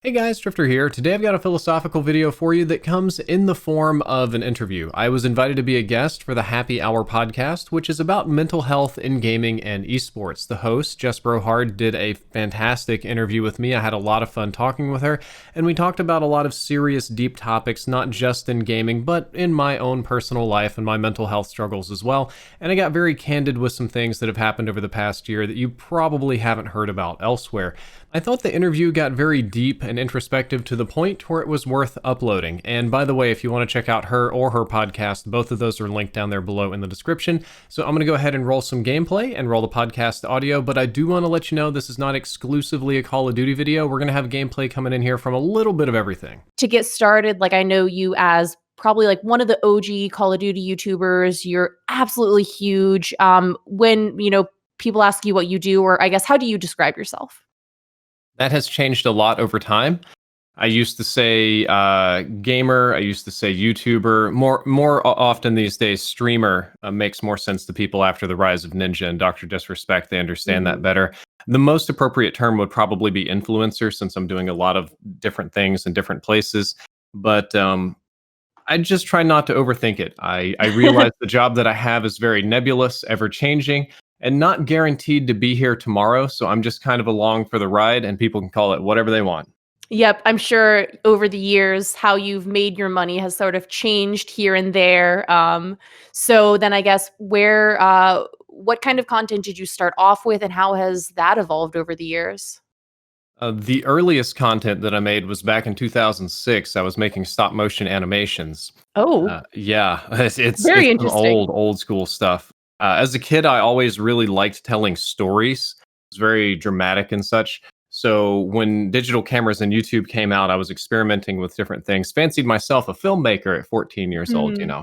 Hey guys, Drifter here. Today I've got a philosophical video for you that comes in the form of an interview. I was invited to be a guest for the Happy Hour podcast, which is about mental health in gaming and esports. The host, Jess Brohard, did a fantastic interview with me. I had a lot of fun talking with her, and we talked about a lot of serious, deep topics, not just in gaming, but in my own personal life and my mental health struggles as well. And I got very candid with some things that have happened over the past year that you probably haven't heard about elsewhere. I thought the interview got very deep and introspective to the point where it was worth uploading. And by the way, if you want to check out her or her podcast, both of those are linked down there below in the description. So I'm going to go ahead and roll some gameplay and roll the podcast audio, but I do want to let you know this is not exclusively a Call of Duty video. We're going to have gameplay coming in here from a little bit of everything. To get started, I know you as probably one of the OG Call of Duty YouTubers. You're absolutely huge. When, people ask you what you do, or I guess, how do you describe yourself? That has changed a lot over time. I used to say gamer. I used to say YouTuber. More often these days, streamer makes more sense to people after the rise of Ninja and Dr. Disrespect. They understand that better. The most appropriate term would probably be influencer, since I'm doing a lot of different things in different places. But I just try not to overthink it. I realize the job that I have is very nebulous, ever-changing, and not guaranteed to be here tomorrow. So I'm just kind of along for the ride, and people can call it whatever they want. Yep, I'm sure over the years, how you've made your money has sort of changed here and there. So then I guess what kind of content did you start off with, and how has that evolved over the years? The earliest content that I made was back in 2006. I was making stop motion animations. Oh, Yeah, it's very some interesting. old school stuff. As a kid, I always really liked telling stories. It's very dramatic and such. So when digital cameras and YouTube came out, I was experimenting with different things. Fancied myself a filmmaker at 14 years old, Hmm.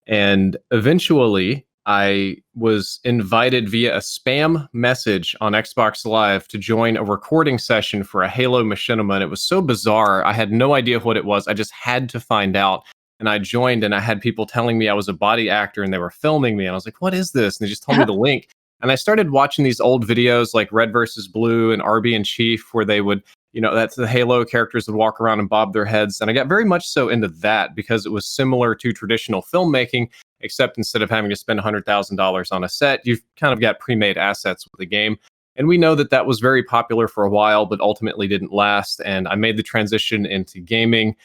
And eventually, I was invited via a spam message on Xbox Live to join a recording session for a Halo machinima. And it was so bizarre. I had no idea what it was. I just had to find out. And I joined, and I had people telling me I was a body actor, and they were filming me. And I was like, what is this? And they just told me the link. And I started watching these old videos like Red versus Blue and Arby and Chief, where they would, that's the Halo characters would walk around and bob their heads. And I got very much so into that because it was similar to traditional filmmaking, except instead of having to spend $100,000 on a set, you've kind of got pre-made assets with the game. And we know that that was very popular for a while, but ultimately didn't last. And I made the transition into gaming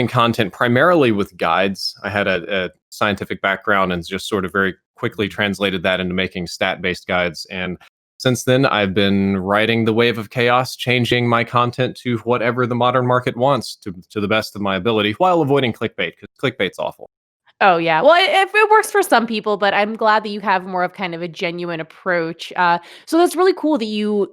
content primarily with guides. I had a scientific background and just sort of very quickly translated that into making stat-based guides. And since then, I've been riding the wave of chaos, changing my content to whatever the modern market wants to the best of my ability, while avoiding clickbait, because clickbait's awful. Oh, yeah. Well, if it works for some people, but I'm glad that you have more of kind of a genuine approach. So that's really cool that you,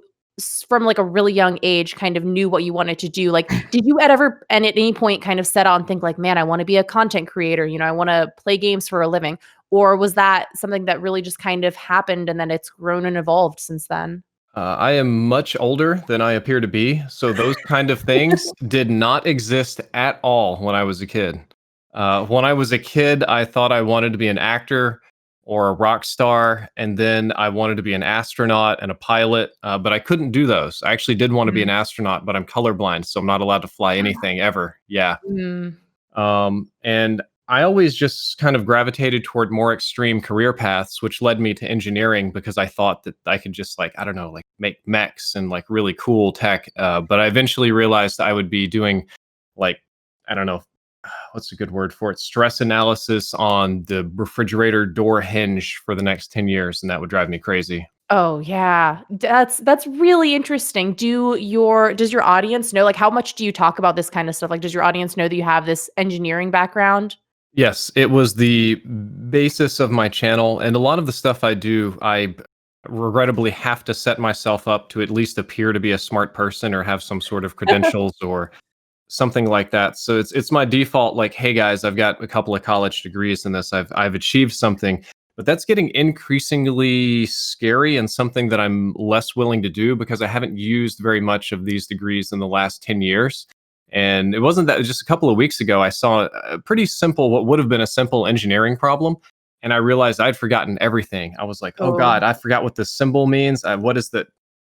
from a really young age, kind of knew what you wanted to do. Did you ever, and at any point, kind of set out and think man, I want to be a content creator. I want to play games for a living, or was that something that really just kind of happened and then it's grown and evolved since then? I am much older than I appear to be, so those kind of things did not exist at all when I was a kid. When I was a kid, I thought I wanted to be an actor or a rock star, and then I wanted to be an astronaut and a pilot, but I couldn't do those. I actually did want to be an Mm. astronaut, but I'm colorblind, so I'm not allowed to fly anything ever. Yeah. Mm. And I always just kind of gravitated toward more extreme career paths, which led me to engineering because I thought that I could just I don't know, make mechs and really cool tech. But I eventually realized I would be doing like, I don't know, what's a good word for it? Stress analysis on the refrigerator door hinge for the next 10 years. And that would drive me crazy. Oh, yeah. That's really interesting. Does your audience know, how much do you talk about this kind of stuff? Does your audience know that you have this engineering background? Yes, it was the basis of my channel, and a lot of the stuff I do, I regrettably have to set myself up to at least appear to be a smart person or have some sort of credentials or something like that. So it's my default, hey guys, I've got a couple of college degrees in this. I've achieved something, but that's getting increasingly scary and something that I'm less willing to do because I haven't used very much of these degrees in the last 10 years. And it wasn't that just a couple of weeks ago, I saw a pretty simple, what would have been a simple engineering problem. And I realized I'd forgotten everything. I was like, oh Oh. God, I forgot what this symbol means. What is that?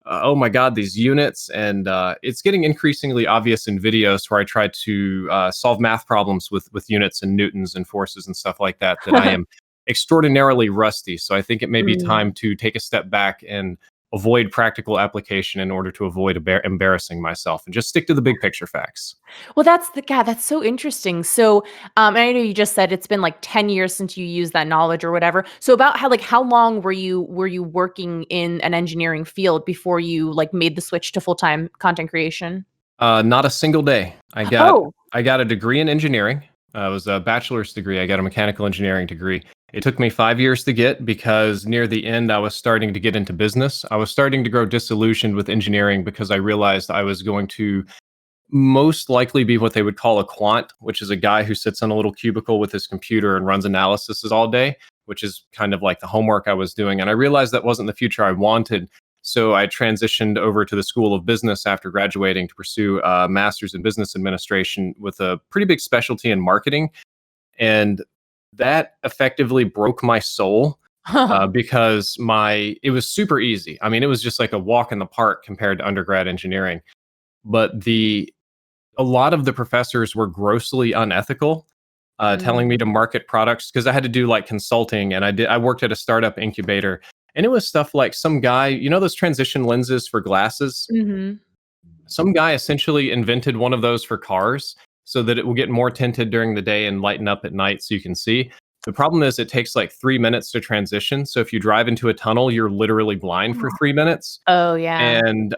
oh my God, these units. And it's getting increasingly obvious in videos where I try to solve math problems with units and newtons and forces and stuff like that, that I am extraordinarily rusty. So I think it may be time Mm. to take a step back and avoid practical application in order to avoid embarrassing myself and just stick to the big picture facts. Well, that's the yeah, that's so interesting. So, and I know you just said it's been like 10 years since you used that knowledge or whatever. So about how long were you working in an engineering field before you like made the switch to full-time content creation? Not a single day. Oh. I got a degree in engineering. It was a bachelor's degree. I got a mechanical engineering degree. It took me 5 years to get because near the end, I was starting to get into business. I was starting to grow disillusioned with engineering because I realized I was going to most likely be what they would call a quant, which is a guy who sits in a little cubicle with his computer and runs analysis all day, which is kind of like the homework I was doing. And I realized that wasn't the future I wanted. So I transitioned over to the School of Business after graduating to pursue a master's in business administration with a pretty big specialty in marketing. And that effectively broke my soul because it was super easy. I mean, it was just like a walk in the park compared to undergrad engineering. But a lot of the professors were grossly unethical, telling me to Mm. market products because I had to do like consulting, and I worked at a startup incubator, and it was stuff like some guy, those transition lenses for glasses. Mhm. Some guy essentially invented one of those for cars so that it will get more tinted during the day and lighten up at night so you can see. The problem is it takes like 3 minutes to transition. So if you drive into a tunnel, you're literally blind for 3 minutes. Oh, yeah. And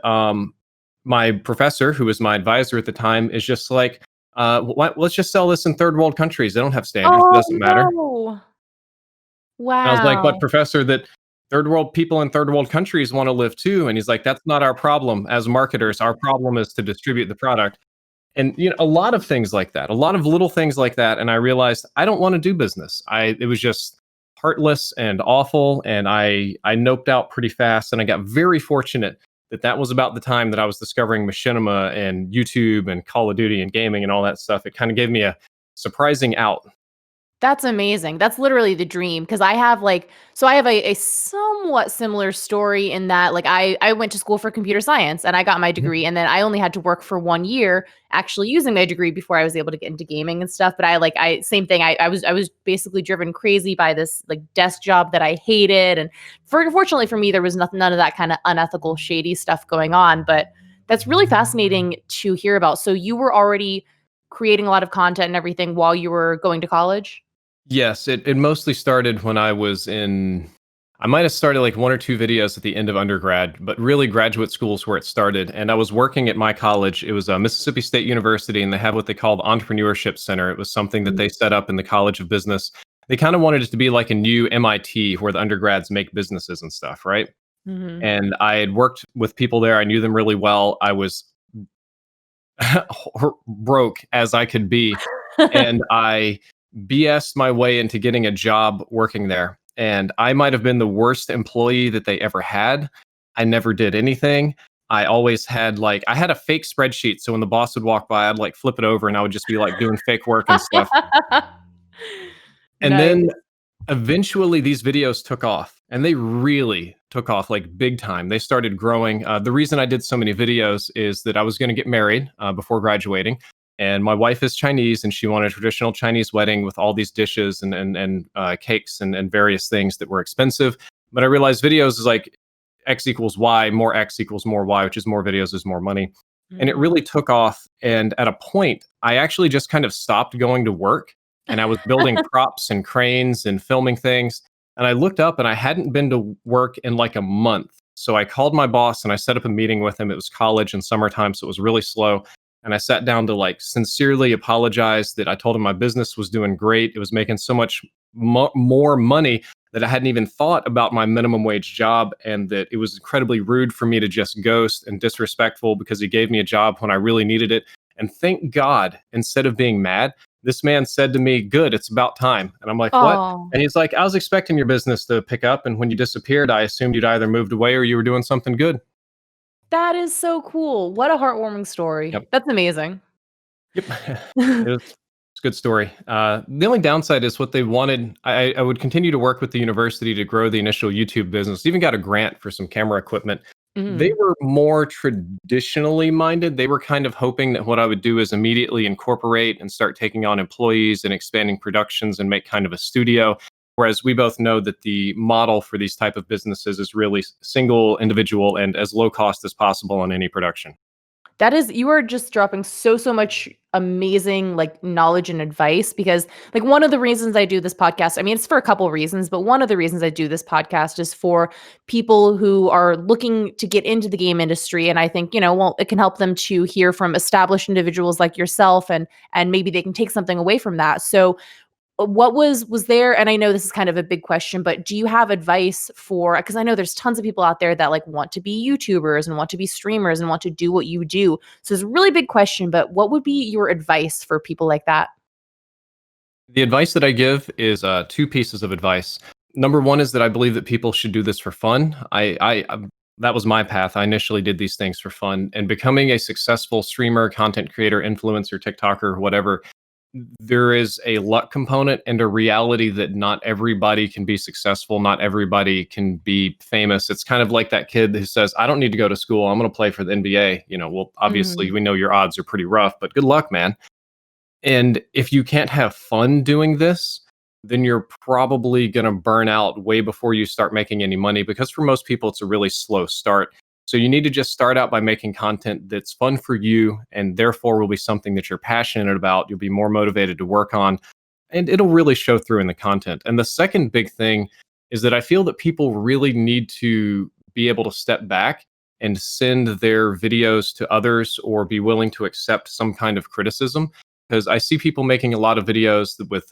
my professor, who was my advisor at the time, is just like, let's just sell this in third world countries. They don't have standards. It Oh, doesn't matter. no. And I was like, but Wow. professor, that third world people in third world countries want to live too. And he's like, that's not our problem as marketers. Our problem is to distribute the product. And a lot of things like that, a lot of little things like that. And I realized I don't want to do business. It was just heartless and awful. And I noped out pretty fast. And I got very fortunate that that was about the time that I was discovering machinima and YouTube and Call of Duty and gaming and all that stuff. It kind of gave me a surprising out. That's amazing. That's literally the dream because I have I have a somewhat similar story in that like I went to school for computer science and I got my Mhm. degree and then I only had to work for 1 year actually using my degree before I was able to get into gaming and stuff. But I same thing. I was basically driven crazy by this like desk job that I hated. And fortunately for me, there was none of that kind of unethical, shady stuff going on. But that's really fascinating to hear about. So you were already creating a lot of content and everything while you were going to college? Yes, it mostly started when I might have started like one or two videos at the end of undergrad, but really graduate school is where it started. And I was working at my college. It was Mississippi State University, and they have what they call the Entrepreneurship Center. It was something that they set up in the College of Business. They kind of wanted it to be like a new MIT where the undergrads make businesses and stuff, right? Mhm. And I had worked with people there. I knew them really well. I was broke as I could be, and I BS'd my way into getting a job working there. And I might have been the worst employee that they ever had. I never did anything. I always had I had a fake spreadsheet. So when the boss would walk by, I'd like flip it over and I would just be like doing fake work and stuff. And Nice. then eventually these videos took off and they really took off like big time. They started growing. The reason I did so many videos is that I was going to get married before graduating. And my wife is Chinese and she wanted a traditional Chinese wedding with all these dishes and cakes and various things that were expensive. But I realized videos is like X equals Y, more X equals more Y, which is more videos is more money. And it Mhm. really took off. And at a point, I actually just kind of stopped going to work and I was building props and cranes and filming things. And I looked up and I hadn't been to work in like a month. So I called my boss and I set up a meeting with him. It was college and summertime, so it was really slow. And I sat down to like sincerely apologize that I told him my business was doing great. It was making so much more money that I hadn't even thought about my minimum wage job, and that it was incredibly rude for me to just ghost and disrespectful because he gave me a job when I really needed it. And thank God, instead of being mad, this man said to me, "Good, it's about time." And I'm like, "What?" Oh, And he's like, "I was expecting your business to pick up. And when you disappeared, I assumed you'd either moved away or you were doing something good." that is so cool. What a heartwarming story. Yep. That's amazing. Yep. It's a good story. The only downside is what they wanted. I would continue to work with the university to grow the initial YouTube business. Even got a grant for some camera equipment. They Mm. were more traditionally minded. They were kind of hoping that what I would do is immediately incorporate and start taking on employees and expanding productions and make kind of a studio. Whereas we both know that the model for these type of businesses is really single individual and as low cost as possible on any production. That is you are just dropping so much amazing, like, knowledge and advice because, like, one of the reasons I do this podcast I mean, it's for a couple reasons, but one of the reasons I do this podcast is for people who are looking to get into the game industry, and I think, well, it can help them to hear from established individuals like yourself, and maybe they can take something away from that. So, what was there and I know this is kind of a big question, but do you have advice for because I know there's tons of people out there that, like, want to be YouTubers and want to be streamers and want to do what you do. So it's a really big question, but what would be your advice for people like that? The advice that I give is two pieces of advice. Number one is that I believe that people should do this for fun. That was my path. I initially did these things for fun, and becoming a successful streamer, content creator, influencer, TikToker, whatever, there is a luck component and a reality that not everybody can be successful. Not everybody can be famous. It's kind of like that kid who says, I don't need to go to school. I'm going to play for the NBA. Well, obviously, Mhm. we know your odds are pretty rough, but good luck, man. And if you can't have fun doing this, then you're probably going to burn out way before you start making any money because for most people, it's a really slow start. So you need to just start out by making content that's fun for you and therefore will be something that you're passionate about. You'll be more motivated to work on, and it'll really show through in the content. And the second big thing is that I feel that people really need to be able to step back and send their videos to others or be willing to accept some kind of criticism because I see people making a lot of videos with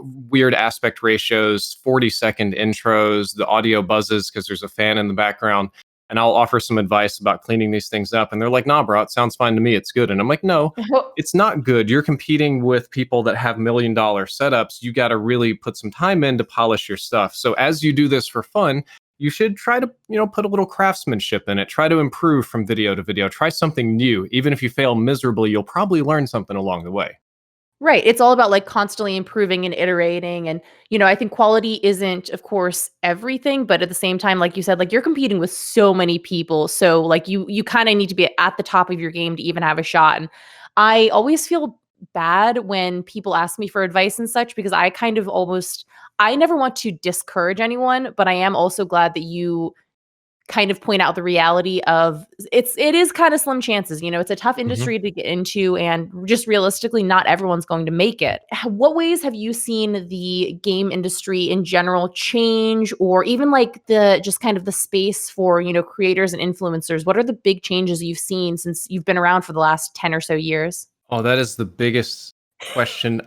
weird aspect ratios, 40-second intros, the audio buzzes because there's a fan in the background. And I'll offer some advice about cleaning these things up. And they're like, nah, bro, it sounds fine to me. It's good. And I'm like, no, it's not good. You're competing with people that have $1 million setups. You got to really put some time in to polish your stuff. So as you do this for fun, you should try to, put a little craftsmanship in it. Try to improve from video to video. Try something new. Even if you fail miserably, you'll probably learn something along the way. Right. It's all about, like, constantly improving and iterating. And, I think quality isn't, of course, everything, but at the same time, like you said, like, you're competing with so many people. So, like, you kind of need to be at the top of your game to even have a shot. And I always feel bad when people ask me for advice and such because I kind of almost I never want to discourage anyone, but I am also glad that you kind of point out the reality of it is kind of slim chances. It's a tough Mhm. industry to get into, and just realistically, not everyone's going to make it. What ways have you seen the game industry in general change, or even like the just kind of the space for, creators and influencers? What are the big changes you've seen since you've been around for the last 10 or so years? Oh, that is the biggest question.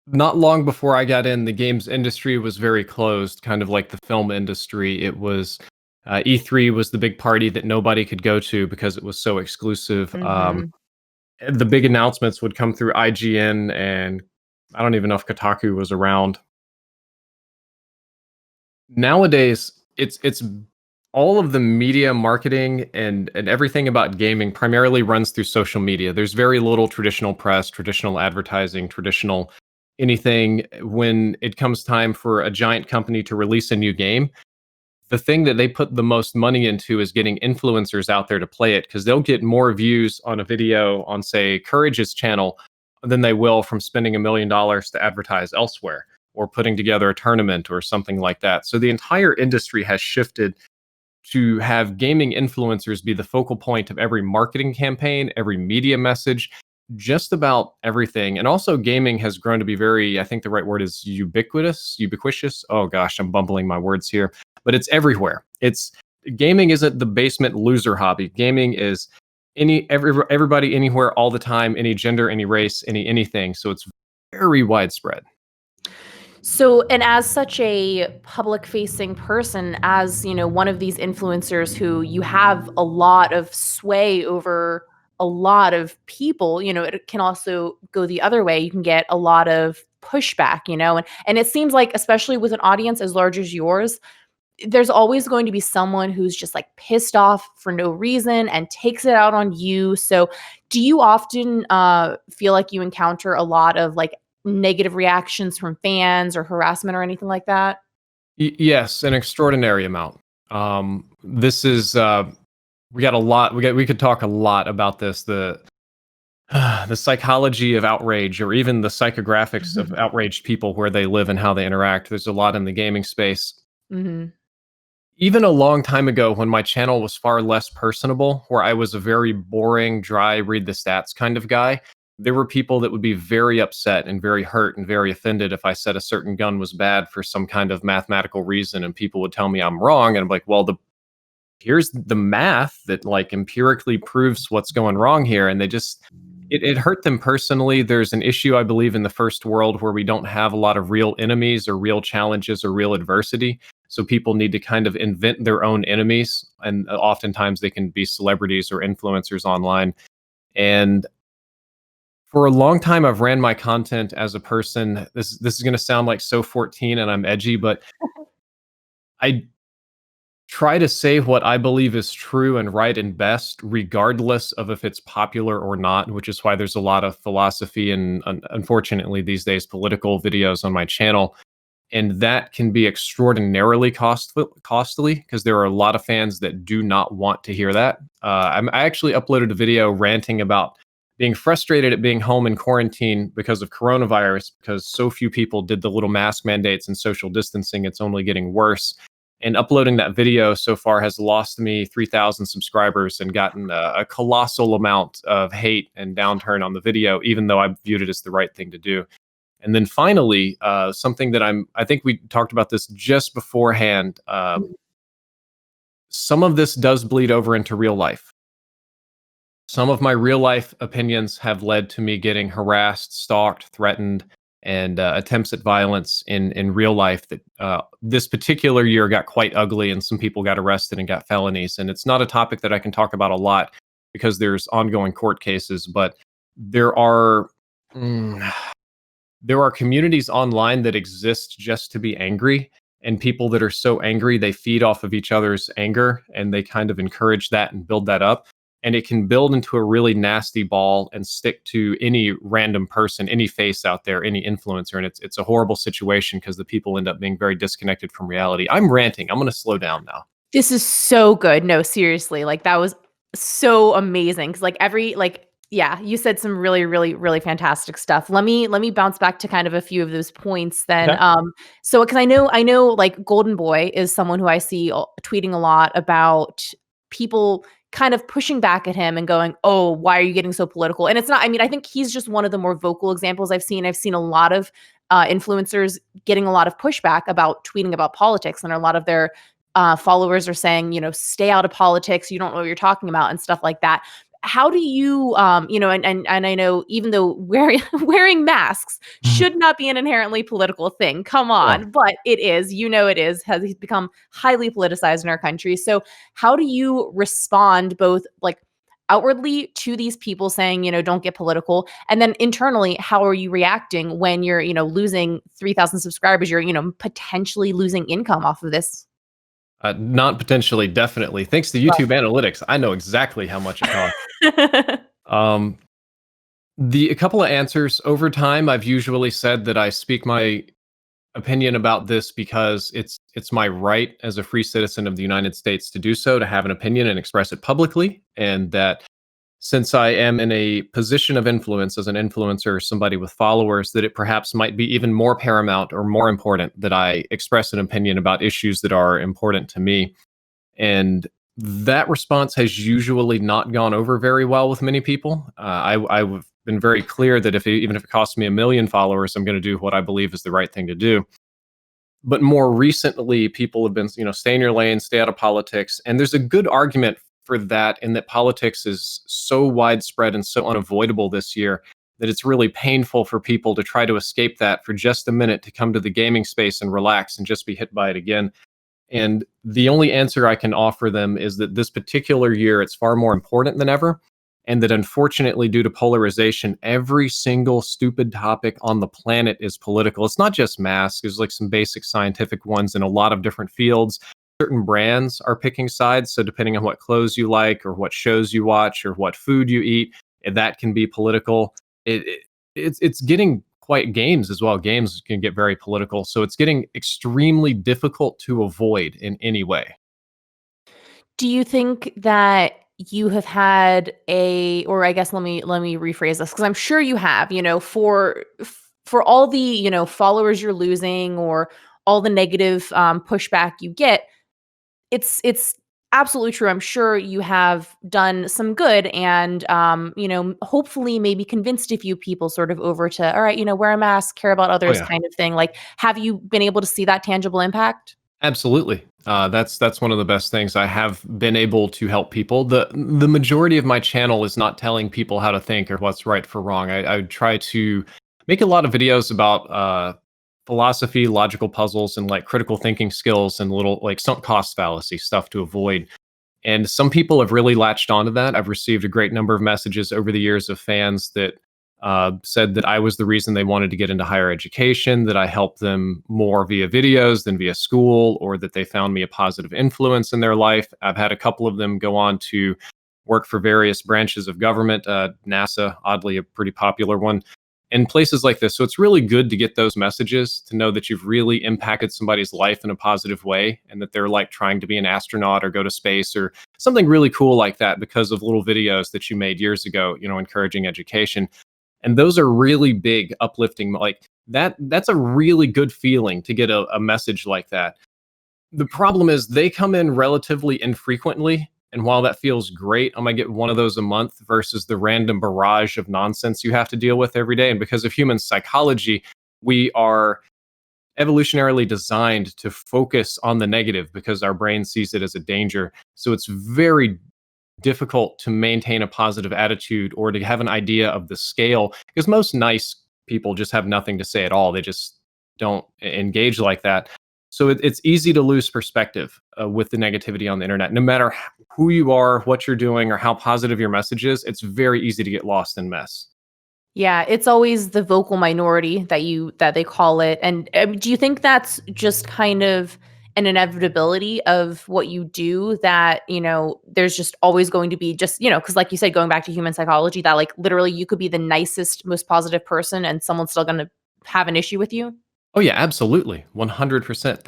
Not long before I got in, the games industry was very closed, kind of like the film industry. It was E3 was the big party that nobody could go to because it was so exclusive. Mhm. The big announcements would come through IGN, and I don't even know if Kotaku was around. Nowadays, it's all of the media marketing and everything about gaming primarily runs through social media. There's very little traditional press, traditional advertising, traditional anything when it comes time for a giant company to release a new game. The thing that they put the most money into is getting influencers out there to play it because they'll get more views on a video on, say, Courage's channel than they will from spending $1 million to advertise elsewhere or putting together a tournament or something like that. So the entire industry has shifted to have gaming influencers be the focal point of every marketing campaign, every media message, just about everything. And also, gaming has grown to be very, I think the right word is ubiquitous. Oh gosh, I'm bumbling my words here, but it's everywhere. It's gaming isn't the basement loser hobby. Gaming is everybody anywhere all the time, any gender, any race, anything. So it's very widespread. So, and as such a public facing person, as, one of these influencers who you have a lot of sway over a lot of people, it can also go the other way. You can get a lot of pushback, and it seems like, especially with an audience as large as yours, there's always going to be someone who's just, like, pissed off for no reason and takes it out on you. So, do you often feel like you encounter a lot of, like, negative reactions from fans or harassment or anything like that? Yes, an extraordinary amount. This is we got a lot. We could talk a lot about this. The the psychology of outrage, or even the psychographics of outraged people, where they live and how they interact. There's a lot in the gaming space. Mhm. Even a long time ago, when my channel was far less personable, where I was a very boring, dry, read the stats kind of guy, there were people that would be very upset and very hurt and very offended if I said a certain gun was bad for some kind of mathematical reason, and people would tell me I'm wrong, and I'm like, well, the here's the math that like empirically proves what's going wrong here, and they just it hurt them personally. There's an issue, I believe, in the first world where we don't have a lot of real enemies or real challenges or real adversity, so people need to kind of invent their own enemies, and oftentimes they can be celebrities or influencers online. And for a long time I've ran my content as a person, this is going to sound like so 14 and I'm edgy, but I try to say what I believe is true and right and best, regardless of if it's popular or not, which is why there's a lot of philosophy and unfortunately these days political videos on my channel. And that can be extraordinarily costly because there are a lot of fans that do not want to hear that. I actually uploaded a video ranting about being frustrated at being home in quarantine because of coronavirus, because so few people did the little mask mandates and social distancing. It's only getting worse. And uploading that video so far has lost me 3,000 subscribers and gotten a colossal amount of hate and downturn on the video, even though I viewed it as the right thing to do. And then finally, something that I think we talked about this just beforehand. Some of this does bleed over into real life. Some of my real life opinions have led to me getting harassed, stalked, threatened, and attempts at violence in real life. That this particular year got quite ugly, and some people got arrested and got felonies. And it's not a topic that I can talk about a lot because there's ongoing court cases. But there are mm, there are communities online that exist just to be angry, and people that are so angry they feed off of each other's anger, and they kind of encourage that and build that up, and it can build into a really nasty ball and stick to any random person, any face out there, any influencer, and it's a horrible situation because the people end up being very disconnected from reality. I'm ranting. I'm going to slow down now. This is so good. No, seriously, like, that was so amazing. Because like, yeah, you said some really, really, really fantastic stuff. Let me bounce back to kind of a few of those points then. Okay. So because I know, like, Golden Boy is someone who I see tweeting a lot about people kind of pushing back at him and going, "Oh, why are you getting so political?" And it's not, I mean, I think he's just one of the more vocal examples I've seen. I've seen a lot of influencers getting a lot of pushback about tweeting about politics, and a lot of their followers are saying, stay out of politics. You don't know what you're talking about and stuff like that. How do you, and I know, even though wearing wearing masks Mhm. should not be an inherently political thing, come Yeah. on, but it is, it is, has become highly politicized in our country. So how do you respond both, like, outwardly to these people saying, don't get political, and then internally, how are you reacting when you're, losing 3,000 subscribers, you're, potentially losing income off of this? Not potentially, definitely. Thanks to YouTube analytics, I know exactly how much it costs. Um, the a couple of answers over time, I've usually said that I speak my opinion about this because it's my right as a free citizen of the United States to do so, to have an opinion and express it publicly, and that since I am in a position of influence as an influencer, somebody with followers, that it perhaps might be even more paramount or more important that I express an opinion about issues that are important to me. And that response has usually not gone over very well with many people. I've been very clear that even if it costs me 1 million followers, I'm going to do what I believe is the right thing to do. But more recently, people have been, stay in your lane, stay out of politics. And there's a good argument for that, in that politics is so widespread and so unavoidable this year that it's really painful for people to try to escape that for just a minute, to come to the gaming space and relax and just be hit by it again. And the only answer I can offer them is that this particular year, it's far more important than ever. And that unfortunately, due to polarization, every single stupid topic on the planet is political. It's not just masks, there's like some basic scientific ones in a lot of different fields. Certain brands are picking sides. So, depending on what clothes you like, or what shows you watch, or what food you eat, that can be political. It's getting quite, games as well. Games can get very political. So it's getting extremely difficult to avoid in any way. Do you think that you have had or I guess let me rephrase this because I'm sure you have, for all the, followers you're losing or all the negative pushback you get, it's absolutely true. I'm sure you have done some good and hopefully maybe convinced a few people sort of over to, all right, wear a mask, care about Oh others yeah. kind of thing. Like, have you been able to see that tangible impact? Absolutely. That's one of the best things. I have been able to help people. The majority of my channel is not telling people how to think or what's right for wrong. I try to make a lot of videos about philosophy, logical puzzles, and like critical thinking skills and little like sunk cost fallacy stuff to avoid. And some people have really latched onto that. I've received a great number of messages over the years of fans that said that I was the reason they wanted to get into higher education, that I helped them more via videos than via school, or that they found me a positive influence in their life. I've had a couple of them go on to work for various branches of government, NASA, oddly, a pretty popular one, and places like this. So it's really good to get those messages to know that you've really impacted somebody's life in a positive way and that they're like trying to be an astronaut or go to space or something really cool like that because of little videos that you made years ago, encouraging education. And those are really big uplifting, like that's a really good feeling to get a message like that. The problem is they come in relatively infrequently, and while that feels great, I might get one of those a month versus the random barrage of nonsense you have to deal with every day. And because of human psychology, we are evolutionarily designed to focus on the negative because our brain sees it as a danger. So it's very difficult to maintain a positive attitude or to have an idea of the scale because most nice people just have nothing to say at all. They just don't engage like that. So it's easy to lose perspective with the negativity on the internet. No matter who you are, what you're doing, or how positive your message is, it's very easy to get lost in mess. Yeah, it's always the vocal minority that they call it. And do you think that's just kind of an inevitability of what you do that, there's just always going to be just, because like you said, going back to human psychology, that like literally you could be the nicest, most positive person and someone's still going to have an issue with you? Oh yeah, absolutely. 100%.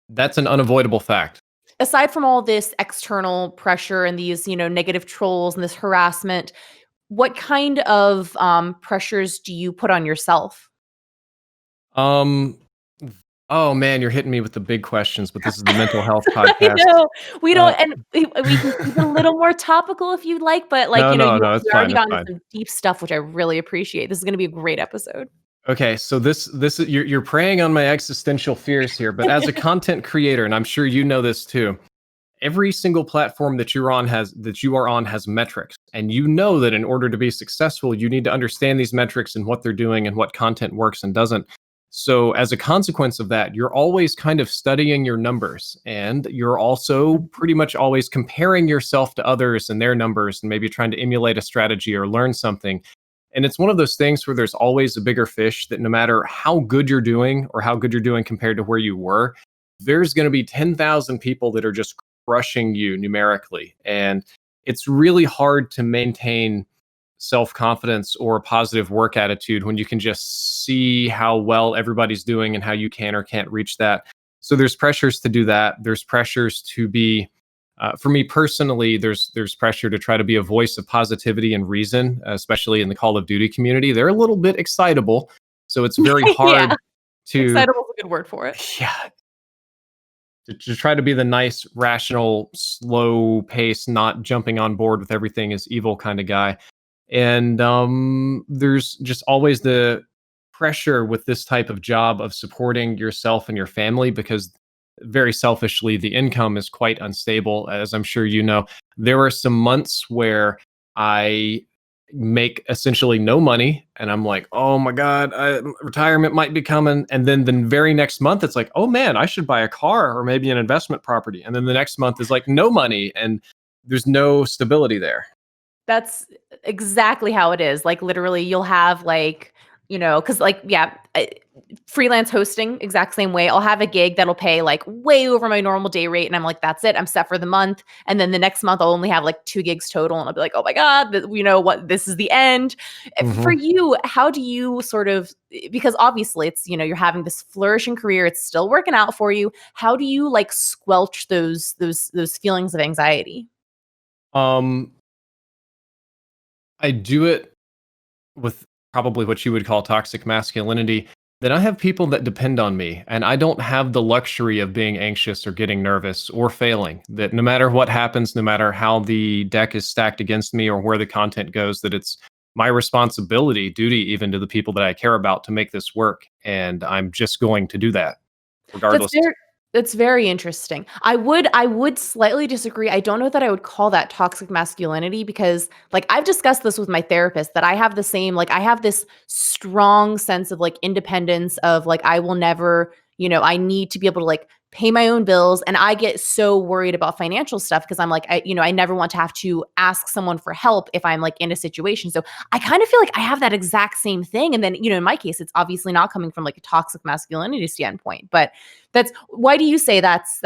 That's an unavoidable fact. Aside from all this external pressure and these, negative trolls and this harassment, what kind of pressures do you put on yourself? Um oh man, you're hitting me with the big questions, but this is the mental health I podcast. know. We Uh don't and we can keep it a little more topical if you'd like, but, like, no, no, you no, it's you fine, already it's got into fine. some deep stuff, which I really appreciate. This is gonna be a great episode. Okay, so this is you're preying on my existential fears here, but as a content creator, and I'm sure you know this too, every single platform that you are on has metrics, and you know that in order to be successful, you need to understand these metrics and what they're doing and what content works and doesn't. So as a consequence of that, you're always kind of studying your numbers, and you're also pretty much always comparing yourself to others and their numbers and maybe trying to emulate a strategy or learn something. And it's one of those things where there's always a bigger fish that no matter how good you're doing or how good you're doing compared to where you were, there's going to be 10,000 people that are just crushing you numerically. And it's really hard to maintain self confidence or a positive work attitude when you can just see how well everybody's doing and how you can or can't reach that. So there's pressures to do that. There's pressures to be for me personally, there's pressure to try to be a voice of positivity and reason, especially in the Call of Duty community. They're a little bit excitable, so it's very Yeah, hard to excitable is a good word for it. yeah to try to be the nice, rational, slow pace, not jumping on board with everything is evil kind of guy. And there's just always the pressure with this type of job of supporting yourself and your family because very selfishly the income is quite unstable, as I'm sure you know. There are some months where I make essentially no money and I'm like, oh my god, retirement might be coming. And then the very next month it's like, oh man, I should buy a car or maybe an investment property. And then the next month is like no money, and there's no stability there. That's exactly how it is. Like, literally, you'll have, like, because like, yeah, freelance hosting, exact same way. I'll have a gig that'll pay like way over my normal day rate. And I'm like, that's it. I'm set for the month. And then the next month I'll only have like 2 gigs total. And I'll be like, oh my God, what, this is the end. For Mhm. you, how do you sort of, because obviously it's, you're having this flourishing career, it's still working out for you. How do you like squelch those feelings of anxiety? Um, I do it with probably what you would call toxic masculinity. Then I have people that depend on me, and I don't have the luxury of being anxious or getting nervous or failing. That no matter what happens, no matter how the deck is stacked against me or where the content goes, that it's my responsibility, duty, even to the people that I care about to make this work. And I'm just going to do that That's regardless. very that's very interesting. I would slightly disagree. I don't know that I would call that toxic masculinity because like I've discussed this with my therapist that I have the same like I have this strong sense of like independence of like I will never, I need to be able to like pay my own bills and I get so worried about financial stuff because I'm like I never want to have to ask someone for help if I'm like in a situation. So I kind of feel like I have that exact same thing and then, in my case it's obviously not coming from like a toxic masculinity standpoint, but that's why do you say that's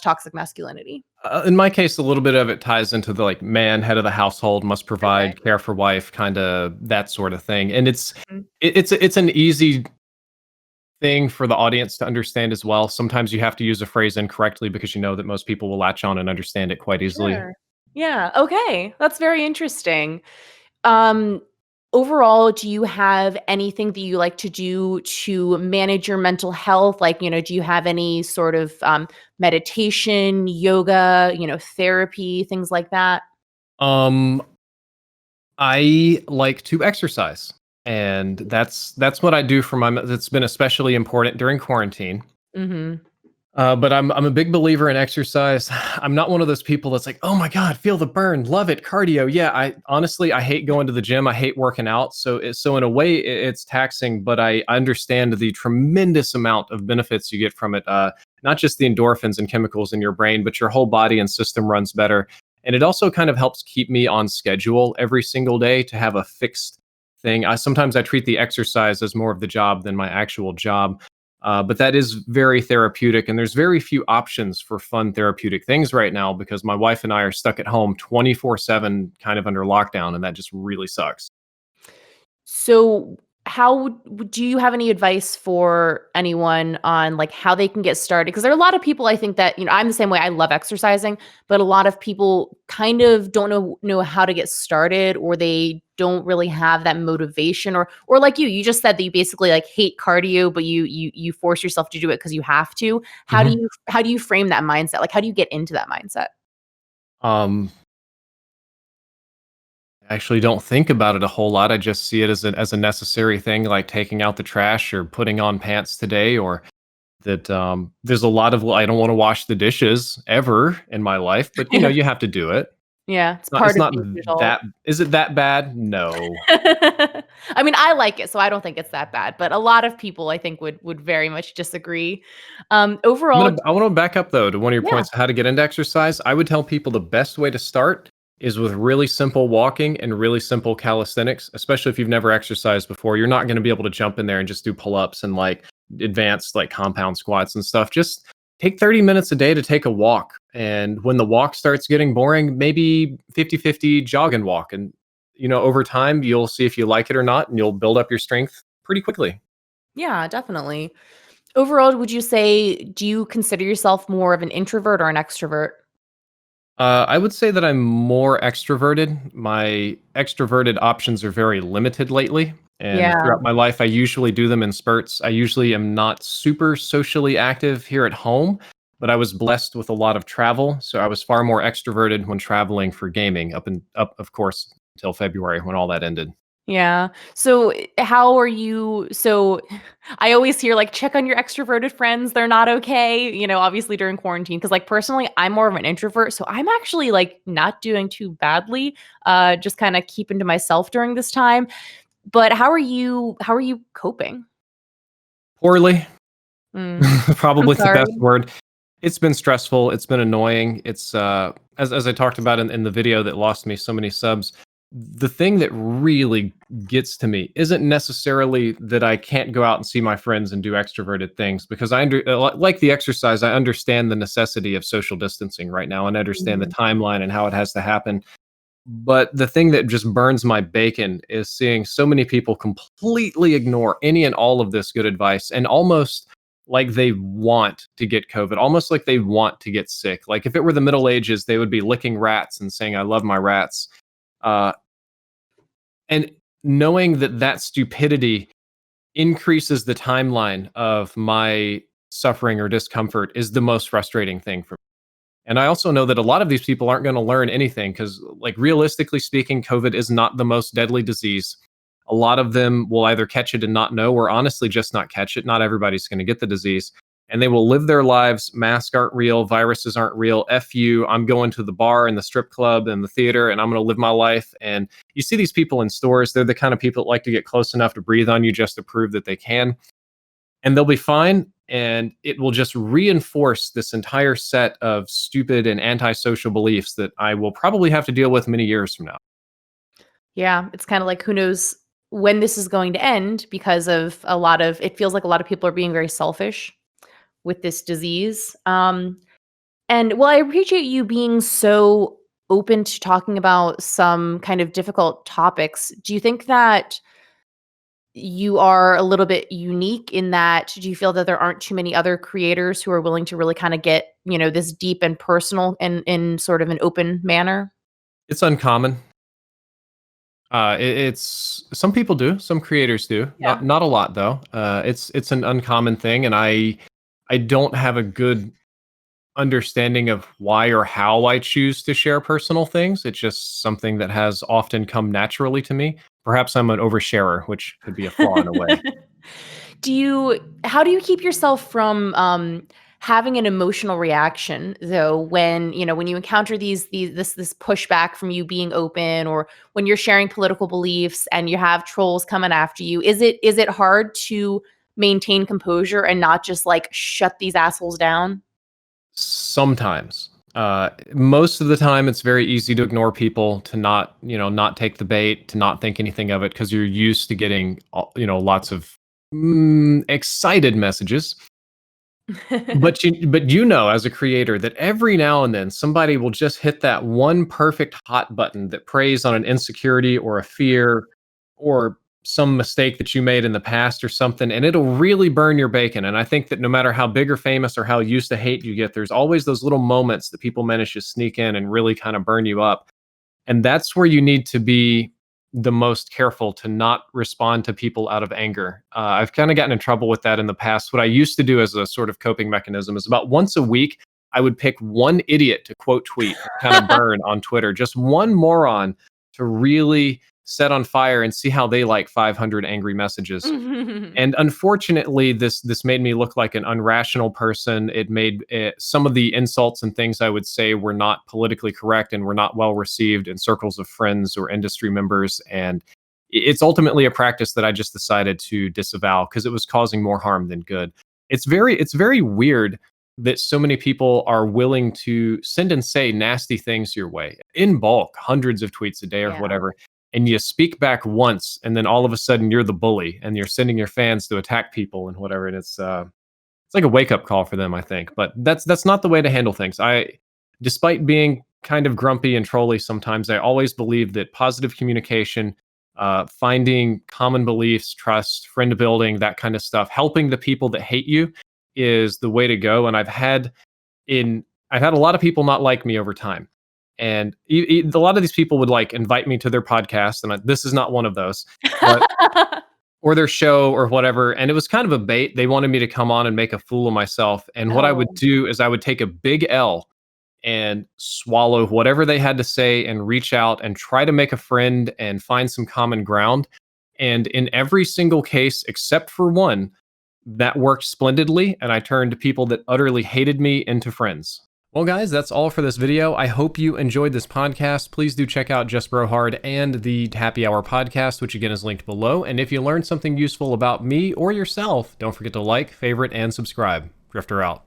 toxic masculinity? In my case, a little bit of it ties into the like man, head of the household, must Okay. provide, care for wife, kind of that sort of thing. And Mhm. it's an easy thing for the audience to understand as well. Sometimes you have to use a phrase incorrectly because you know that most people will latch on and understand it quite easily. Sure. Yeah, okay. That's very interesting. Um, Overall, do you have anything that you like to do to manage your mental health? Like, do you have any sort of meditation, yoga, therapy, things like that? Um, I like to exercise, and that's what I do for my. It's been especially important during quarantine. Mhm. But I'm a big believer in exercise. I'm not one of those people that's like, oh my god, feel the burn, love it, cardio. Yeah, I honestly I hate going to the gym. I hate working out. So in a way, it's taxing, but I understand the tremendous amount of benefits you get from it. Not just the endorphins and chemicals in your brain, but your whole body and system runs better. And it also kind of helps keep me on schedule every single day to have a fixed thing. I sometimes I treat the exercise as more of the job than my actual job. But that is very therapeutic, and there's very few options for fun therapeutic things right now because my wife and I are stuck at home 24/7, kind of under lockdown, and that just really sucks. So, how do you have any advice for anyone on like how they can get started? Because there are a lot of people I think that I'm the same way. I love exercising, but a lot of people kind of don't know how to get started, or they don't really have that motivation, or like you just said that you basically like hate cardio, but you force yourself to do it because you have to. Mhm. How do you frame that mindset? Like how do you get into that mindset? Um, I actually don't think about it a whole lot. I just see it as a necessary thing, like taking out the trash or putting on pants today, or that there's a lot of I don't want to wash the dishes ever in my life, but you have to do it. Yeah, it's It's part of not being an adult. that. Is it that bad? No. I mean, I like it, so I don't think it's that bad, but a lot of people I think would very much disagree. Overall, I want to back up though to one of your yeah. points, how to get into exercise. I would tell people the best way to start is with really simple walking and really simple calisthenics, especially if you've never exercised before. You're not going to be able to jump in there and just do pull-ups and like advanced like compound squats and stuff. Just take 30 minutes a day to take a walk. And when the walk starts getting boring, maybe 50-50 jog and walk. And over time you'll see if you like it or not, and you'll build up your strength pretty quickly. Yeah, definitely. Overall, would you say do you consider yourself more of an introvert or an extrovert? I would say that I'm more extroverted. My extroverted options are very limited lately. And Yeah. throughout my life, I usually do them in spurts. I usually am not super socially active here at home, but I was blessed with a lot of travel. So I was far more extroverted when traveling for gaming up, of course, until February when all that ended. Yeah. So, how are you I always hear like check on your extroverted friends, they're not okay, obviously during quarantine because like personally, I'm more of an introvert, so I'm actually like not doing too badly, just kind of keeping to myself during this time. But how are you coping? Poorly, Mm, I'm probably the sorry. best word. It's been stressful. It's been annoying. It's as I talked about in the video that lost me so many subs. the thing that really gets to me isn't necessarily that I can't go out and see my friends and do extroverted things, because like the exercise, I understand the necessity of social distancing right now and understand the Mhm. timeline and how it has to happen. But the thing that just burns my bacon is seeing so many people completely ignore any and all of this good advice, and almost like they want to get COVID, almost like they want to get sick. Like if it were the Middle Ages, they would be licking rats and saying, I love my rats. Uh, and knowing that that stupidity increases the timeline of my suffering or discomfort is the most frustrating thing for me. And I also know that a lot of these people aren't going to learn anything because, like, realistically speaking, COVID is not the most deadly disease. A lot of them will either catch it and not know, or honestly just not catch it. Not everybody's going to get the disease. And they will live their lives. Masks aren't real. Viruses aren't real. F you. I'm going to the bar and the strip club and the theater and I'm going to live my life. And you see these people in stores. They're the kind of people that like to get close enough to breathe on you just to prove that they can, and they'll be fine. And it will just reinforce this entire set of stupid and antisocial beliefs that I will probably have to deal with many years from now. Yeah, it's kinda like who knows when this is going to end because of a lot of it feels like a lot of people are being very selfish with this disease. And well, I appreciate you being so open to talking about some kind of difficult topics. Do you think that you are a little bit unique in that do you feel that there aren't too many other creators who are willing to really kinda get, this deep and personal in sort of an open manner? It's uncommon. It's some people do, some creators do, Yeah. not a lot though. It's an uncommon thing, and I don't have a good understanding of why or how I choose to share personal things. It's just something that has often come naturally to me. Perhaps I'm an oversharer, which could be a flaw in a way. How do you keep yourself from, having an emotional reaction though when, when you encounter this pushback from you being open or when you're sharing political beliefs and you have trolls coming after you? Is it hard to maintain composure and not just, like, shut these assholes down? Sometimes. Most of the time, it's very easy to ignore people, to not, not take the bait, to not think anything of it, because you're used to getting, lots of excited messages. But as a creator, that every now and then somebody will just hit that one perfect hot button that preys on an insecurity or a fear or some mistake that you made in the past or something, and it'll really burn your bacon. And I think that no matter how big or famous or how used to hate you get, there's always those little moments that people manage to sneak in and really kind of burn you up. And that's where you need to be the most careful to not respond to people out of anger. I've kind of gotten in trouble with that in the past. What I used to do as a sort of coping mechanism is about once a week, I would pick one idiot to quote tweet, kind of burn on Twitter, just one moron to really set on fire and see how they like 500 angry messages. And unfortunately, this made me look like an unrational person. It made some of the insults and things I would say were not politically correct and were not well received in circles of friends or industry members. And it's ultimately a practice that I just decided to disavow because it was causing more harm than good. It's very weird that so many people are willing to send and say nasty things your way in bulk, hundreds of tweets a day or Yeah. whatever, and you speak back once and then all of a sudden you're the bully and you're sending your fans to attack people and whatever, and it's like a wake up call for them, I think. But that's not the way to handle things. Despite being kind of grumpy and trolly sometimes, I always believe that positive communication, finding common beliefs, trust, friend building, that kind of stuff, helping the people that hate you is the way to go. And I've had a lot of people not like me over time. And a lot of these people would like invite me to their podcast, and this is not one of those, but or their show or whatever. And it was kind of a bait. They wanted me to come on and make a fool of myself. And what I would Oh. do is I would take a big L and swallow whatever they had to say and reach out and try to make a friend and find some common ground. And in every single case, except for one, that worked splendidly. And I turned people that utterly hated me into friends. Well, guys, that's all for this video. I hope you enjoyed this podcast. Please do check out Just Bro Hard and the Happy Hour podcast, which again is linked below. And if you learned something useful about me or yourself, don't forget to like, favorite, and subscribe. Drifter out.